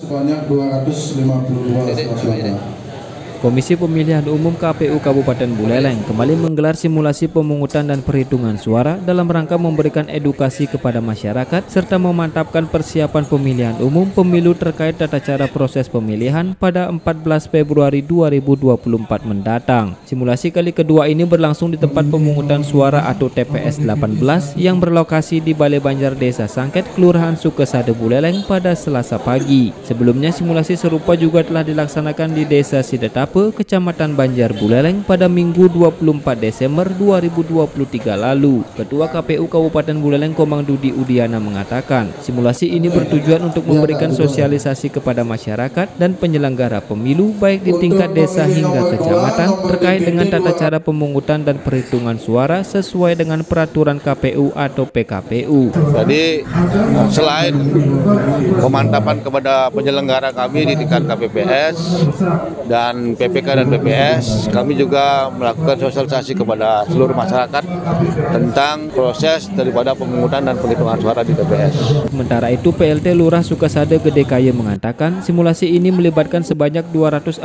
sebanyak 252 suara. Komisi Pemilihan Umum KPU Kabupaten Buleleng kembali menggelar simulasi pemungutan dan perhitungan suara dalam rangka memberikan edukasi kepada masyarakat serta memantapkan persiapan pemilihan umum pemilu terkait tata cara proses pemilihan pada 14 Februari 2024 mendatang. Simulasi kali kedua ini berlangsung di tempat pemungutan suara atau TPS 18 yang berlokasi di Balai Banjar Desa Sangket, Kelurahan Sukesade Buleleng pada Selasa pagi. Sebelumnya simulasi serupa juga telah dilaksanakan di Desa Sidetap, Kecamatan Banjar Buleleng pada Minggu 24 Desember 2023 lalu. Ketua KPU Kabupaten Buleleng Komang Dudi Udiana mengatakan, simulasi ini bertujuan untuk memberikan sosialisasi kepada masyarakat dan penyelenggara pemilu baik di tingkat desa hingga kecamatan terkait dengan tata cara pemungutan dan perhitungan suara sesuai dengan peraturan KPU atau PKPU. Jadi selain pemantapan kepada penyelenggara kami di tingkat KPPS dan PPK dan PPS, kami juga melakukan sosialisasi kepada seluruh masyarakat tentang proses daripada pemungutan dan penghitungan suara di TPS. Sementara itu, PLT Lurah Sukesade Gede Kaye mengatakan simulasi ini melibatkan sebanyak 247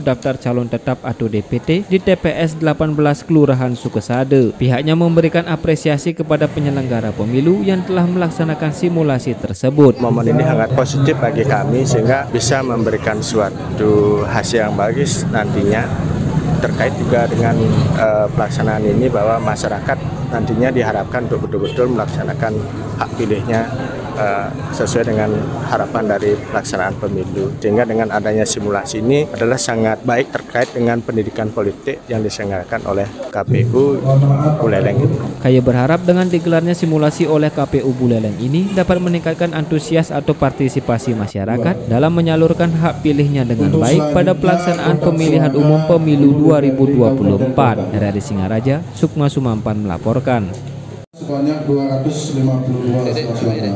daftar calon tetap atau DPT di TPS 18 Kelurahan Sukesade. Pihaknya memberikan apresiasi kepada penyelenggara pemilu yang telah melaksanakan simulasi tersebut. Momen ini sangat positif bagi kami sehingga bisa memberikan suatu hasil yang bagus nantinya terkait juga dengan pelaksanaan ini, bahwa masyarakat nantinya diharapkan untuk betul-betul melaksanakan hak pilihnya sesuai dengan harapan dari pelaksanaan pemilu. Sehingga dengan adanya simulasi ini adalah sangat baik terkait dengan pendidikan politik yang diselenggarakan oleh KPU Buleleng. Kaye berharap dengan digelarnya simulasi oleh KPU Buleleng ini dapat meningkatkan antusias atau partisipasi masyarakat dalam menyalurkan hak pilihnya dengan baik pada pelaksanaan pemilihan umum pemilu 2024. Dari Singaraja, Sukma Sumampan melaporkan. Sebanyak 252 suara.